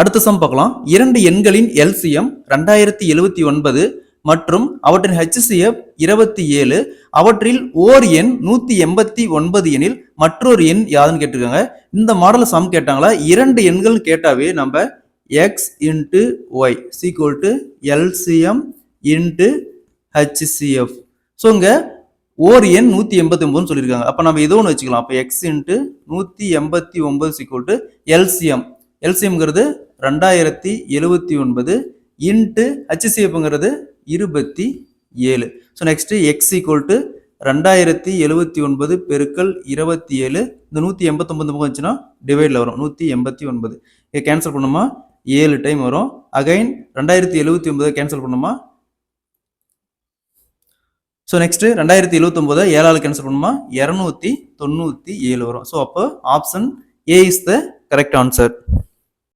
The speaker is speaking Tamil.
அடுத்த சம் பார்க்கலாம். இரண்டு எண்களின் எல்சிஎம் 2079 மற்றும் அவற்றின் HCF 27, அவற்றில் ஓர் எண் 189 எனில் மற்றொரு எண் யாதுன்னு கேட்டிருக்காங்க. இந்த மாடல் சம் கேட்டாங்களா, இரண்டு எண்கள் கேட்டாவே நம்ம x into y equal to LCM into HCF. So இங்க ஓர் எண் 189 சொல்லியிருக்காங்க. அப்ப நம்ம ஏதோ ஒன்று வச்சுக்கலாம். அப்ப x into 189 equal to LCM. எல்சிஎம்ங்கிறது 2079 இன்ட்டு HCFங்கிறது 27. So next X equal to 2079 பெருக்கல் 27. இந்த 189 பக்கம் வந்துச்சுன்னா டிவைடில் வரும் 189. இதை கேன்சல் பண்ணுமா 7 டைம் வரும். அகைன் 2079 கேன்சல் பண்ணுமா. ஸோ நெக்ஸ்ட் 2079 7ஆல் கேன்சல் பண்ணுமா 297 வரும். ஸோ அப்போ option A is the correct answer.